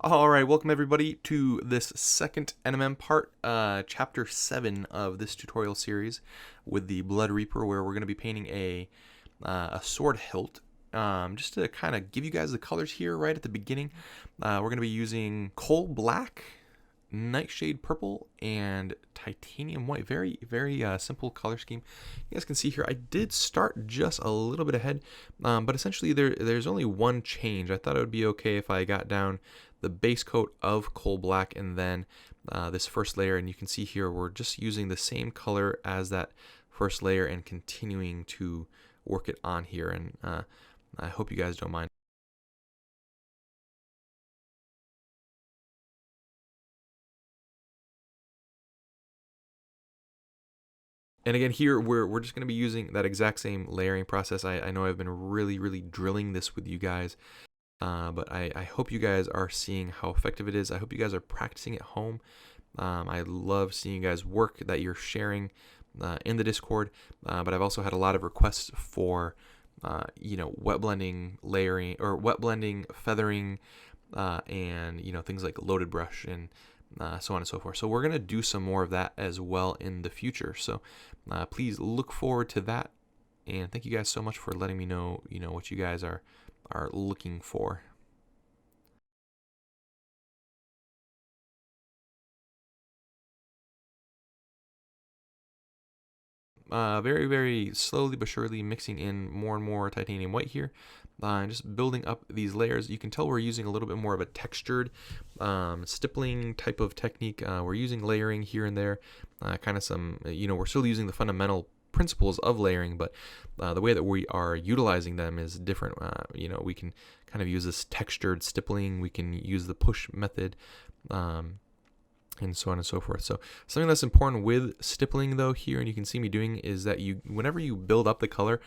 Alright, welcome everybody to this second NMM part, chapter 7 of this tutorial series with the Blood Reaper, where we're going to be painting a sword hilt. Just to kind of give you guys the colors here right at the beginning, we're going to be using coal black, nightshade purple, and titanium white. Very, very simple color scheme. You guys can see here I did start just a little bit ahead, but essentially there's only one change. I thought it would be okay if I got down the base coat of coal black and then this first layer, and you can see here we're just using the same color as that first layer and continuing to work it on here, and I hope you guys don't mind. And again, here we're just going to be using that exact same layering process. I know I've been really drilling this with you guys, but I hope you guys are seeing how effective it is. I hope you guys are practicing at home. I love seeing you guys work that you're sharing in the Discord, but I've also had a lot of requests for wet blending, layering, or wet blending, feathering, and things like loaded brush and so on and so forth. So we're going to do some more of that as well in the future. So please look forward to that. And thank you guys so much for letting me know, what you guys are looking for. Very slowly but surely mixing in more and more titanium white here, and just building up these layers. You can tell we're using a little bit more of a textured stippling type of technique. We're using layering here and there, kind of some, we're still using the fundamental principles of layering, but the way that we are utilizing them is different. We can kind of use this textured stippling, we can use the push method, and so on and so forth. So something that's important with stippling though here, and you can see me doing, is that whenever you build up the color,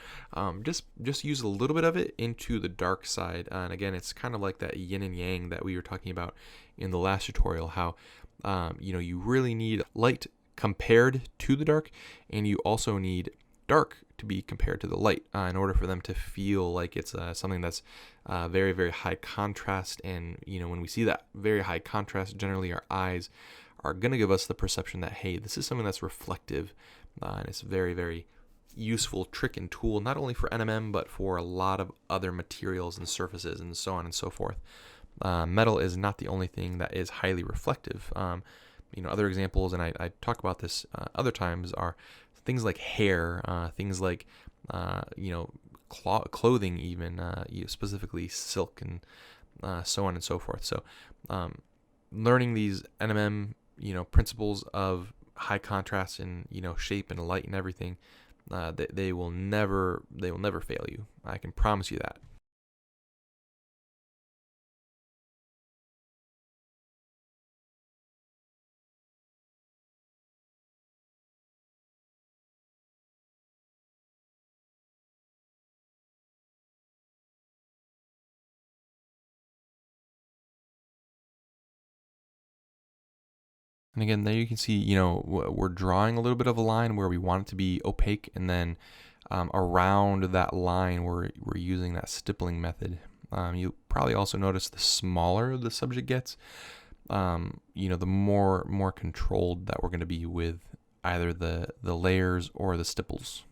just use a little bit of it into the dark side. And again, it's kind of like that yin and yang that we were talking about in the last tutorial, how you really need light compared to the dark, and you also need dark to be compared to the light in order for them to feel like it's something that's very high contrast. And when we see that very high contrast, generally our eyes are going to give us the perception that, hey, this is something that's reflective, and it's very useful trick and tool, not only for NMM but for a lot of other materials and surfaces and so on and so forth. Metal is not the only thing that is highly reflective. Other examples, and I talk about this other times, are things like hair, things like clothing, even specifically silk, and so on and so forth. So learning these NMM principles of high contrast and shape and light and everything, they will never fail you. I can promise you that. And again, there you can see, we're drawing a little bit of a line where we want it to be opaque, and then around that line, we're using that stippling method. You probably also notice the smaller the subject gets, the more controlled that we're going to be with either the layers or the stipples.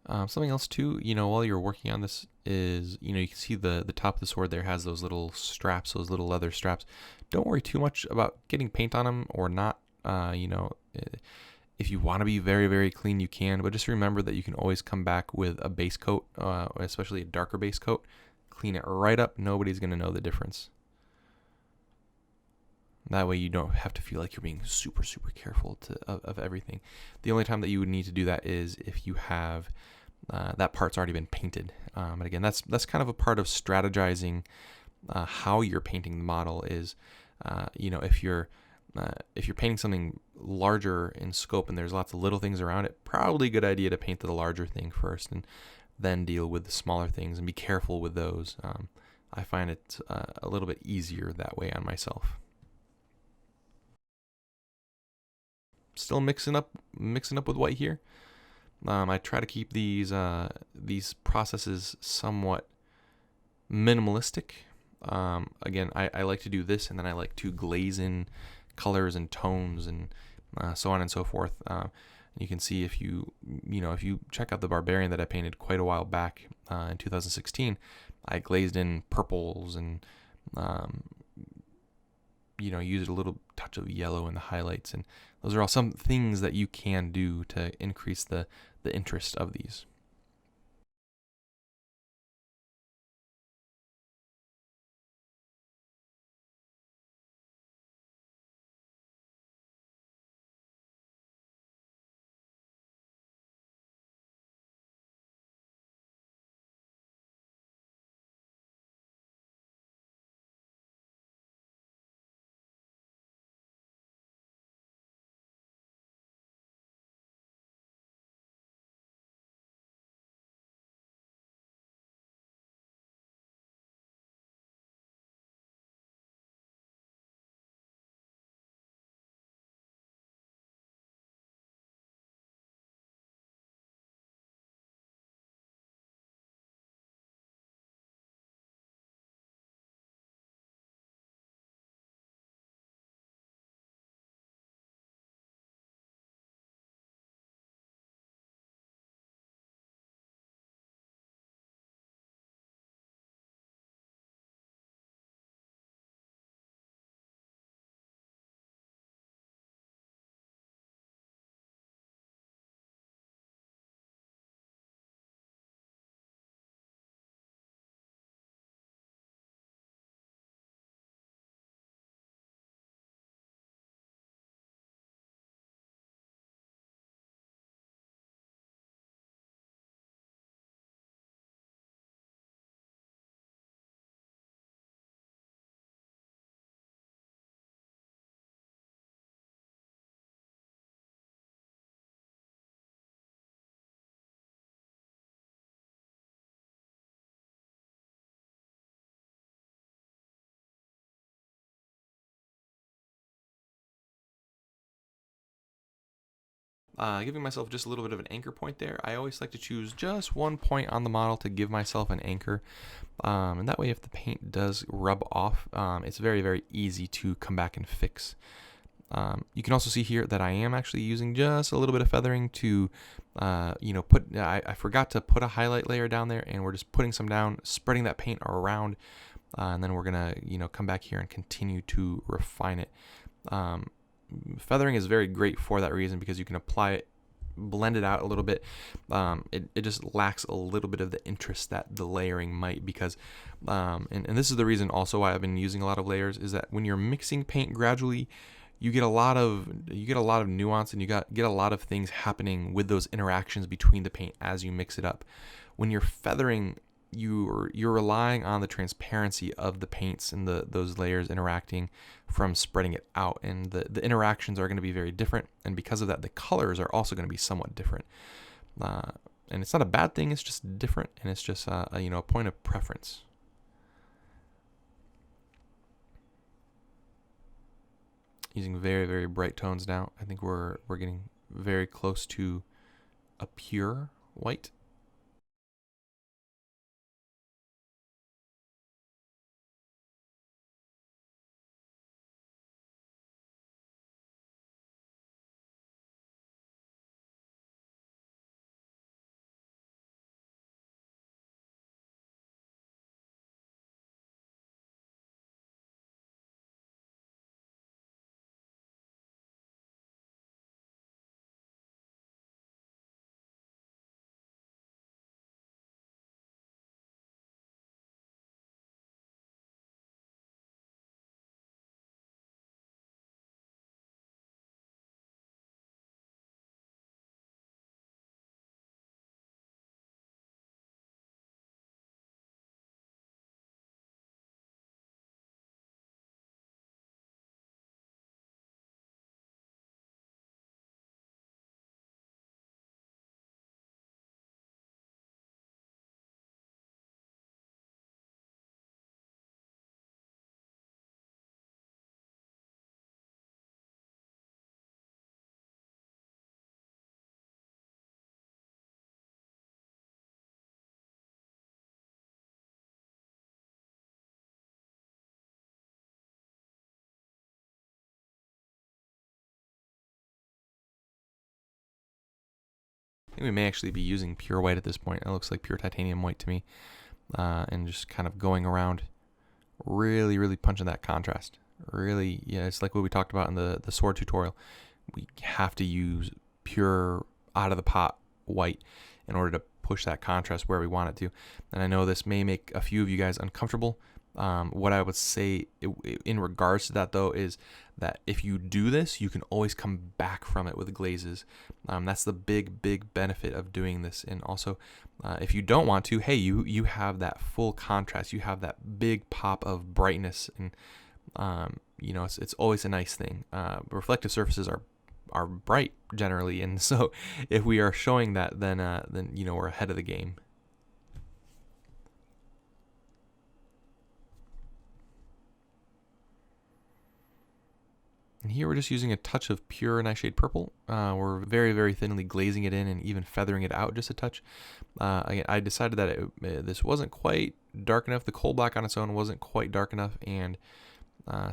Something else too, while you're working on this is, you can see the top of the sword there has those little straps, those little leather straps. Don't worry too much about getting paint on them or not. If you want to be very clean, you can, but just remember that you can always come back with a base coat, especially a darker base coat. Clean it right up. Nobody's going to know the difference. That way you don't have to feel like you're being super careful of everything. The only time that you would need to do that is if you have that part's already been painted. And again, that's kind of a part of strategizing how you're painting the model is, if you're painting something larger in scope and there's lots of little things around it, probably a good idea to paint the larger thing first and then deal with the smaller things and be careful with those. I find it a little bit easier that way on myself. still mixing up with white here. I try to keep these processes somewhat minimalistic. Again, I like to do this, and then I like to glaze in colors and tones and so on and so forth. You can see if you check out the barbarian that I painted quite a while back in 2016, I glazed in purples and used a little touch of yellow in the highlights, and those are all some things that you can do to increase the interest of these. Giving myself just a little bit of an anchor point there. I always like to choose just one point on the model to give myself an anchor. And that way, if the paint does rub off, it's very, very easy to come back and fix. You can also see here that I am actually using just a little bit of feathering to, I forgot to put a highlight layer down there, and we're just putting some down, spreading that paint around, and then we're gonna, come back here and continue to refine it. Feathering is very great for that reason because you can apply it, blend it out a little bit. It just lacks a little bit of the interest that the layering might, because and this is the reason also why I've been using a lot of layers, is that when you're mixing paint gradually, you get a lot of nuance, and you get a lot of things happening with those interactions between the paint as you mix it up. When you're feathering, you're relying on the transparency of the paints and those layers interacting from spreading it out, and the interactions are going to be very different, and because of that, the colors are also going to be somewhat different. And it's not a bad thing; it's just different, and it's just a point of preference. Using very, very bright tones now. I think we're getting very close to a pure white. I think we may actually be using pure white at this point. It looks like pure titanium white to me. And just kind of going around, really, really punching that contrast. Really, yeah, it's like what we talked about in the sword tutorial. We have to use pure out of the pot white in order to push that contrast where we want it to. And I know this may make a few of you guys uncomfortable. What I would say in regards to that, though, is that if you do this, you can always come back from it with glazes. That's the big benefit of doing this. And also, if you don't want to, hey, you have that full contrast. You have that big pop of brightness, and it's always a nice thing. Reflective surfaces are bright generally, and so if we are showing that, then we're ahead of the game. And here we're just using a touch of pure nightshade purple. We're very thinly glazing it in and even feathering it out just a touch. Again, I decided that this wasn't quite dark enough. The coal black on its own wasn't quite dark enough, and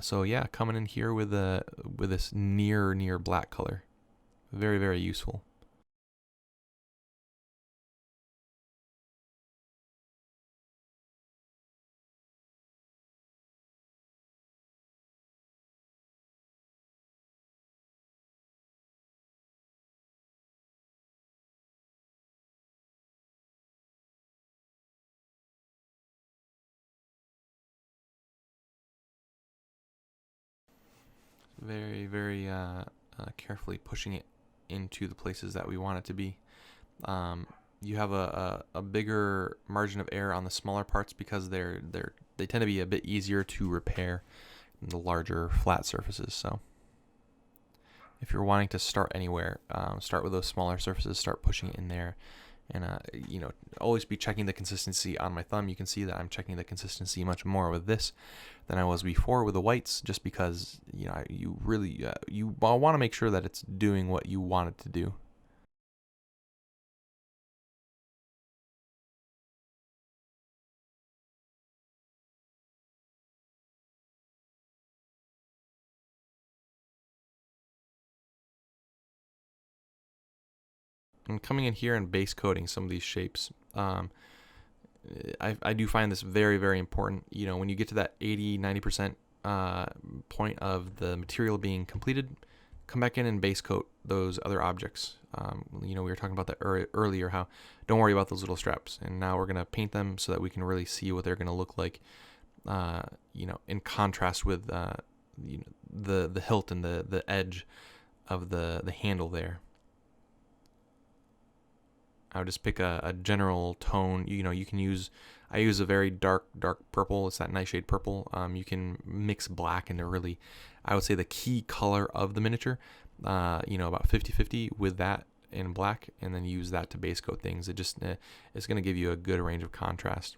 so yeah, coming in here with this near black color, very useful. Very carefully pushing it into the places that we want it to be. You have a bigger margin of error on the smaller parts because they tend to be a bit easier to repair than the larger flat surfaces. So if you're wanting to start anywhere, start with those smaller surfaces, start pushing it in there, and always be checking the consistency on my thumb. You can see that I'm checking the consistency much more with this than I was before with the whites, just because you really you want to make sure that it's doing what you want it to do. And coming in here and base coating some of these shapes, I do find this very important. When you get to that 80-90% point of the material being completed, come back in and base coat those other objects. We were talking about that earlier, how don't worry about those little straps, and now we're going to paint them so that we can really see what they're going to look like, in contrast with the hilt and the edge of the handle there. I would just pick a general tone. You can I use a very dark purple. It's that nightshade purple. You can mix black into really, I would say, the key color of the miniature. About 50-50 with that in black, and then use that to base coat things. It's going to give you a good range of contrast.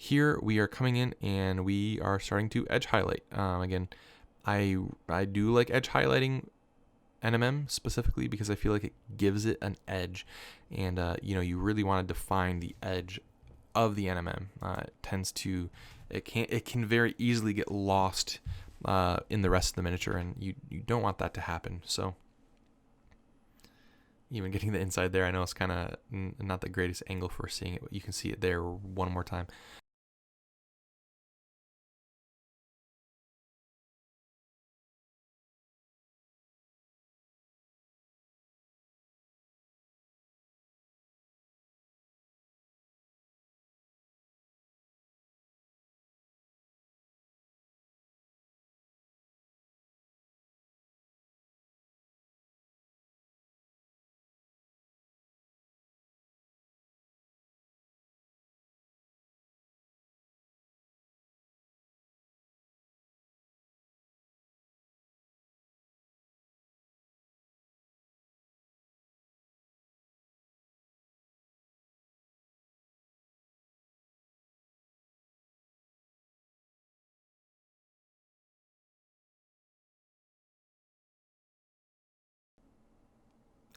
here we are coming in and we are starting to edge highlight. Again, I do like edge highlighting NMM specifically because I feel like it gives it an edge, and you really want to define the edge of the NMM. It can very easily get lost in the rest of the miniature, and you don't want that to happen. So even getting the inside there, I know it's kind of not the greatest angle for seeing it, but you can see it there one more time.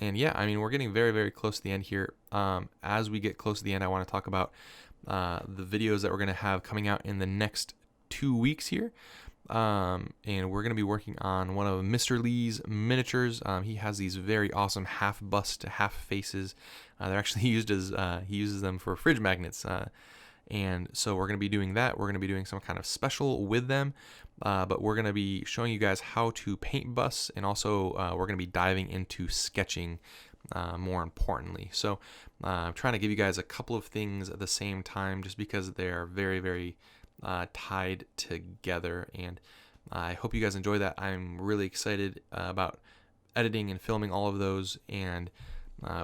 And yeah, I mean, we're getting very, very close to the end here. As we get close to the end, I want to talk about the videos that we're going to have coming out in the next 2 weeks here. And we're going to be working on one of Mr. Lee's miniatures. He has these very awesome half bust, half faces. They're actually used as, he uses them for fridge magnets. And so we're going to be doing that. We're going to be doing some kind of special with them. But we're going to be showing you guys how to paint busts, and also we're going to be diving into sketching more importantly. So I'm trying to give you guys a couple of things at the same time just because they're very, very tied together, and I hope you guys enjoy that. I'm really excited about editing and filming all of those, and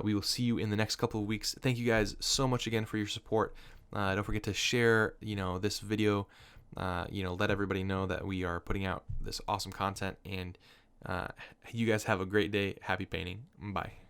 we will see you in the next couple of weeks. Thank you guys so much again for your support. Don't forget to share this video, let everybody know that we are putting out this awesome content, and you guys have a great day. Happy painting. Bye.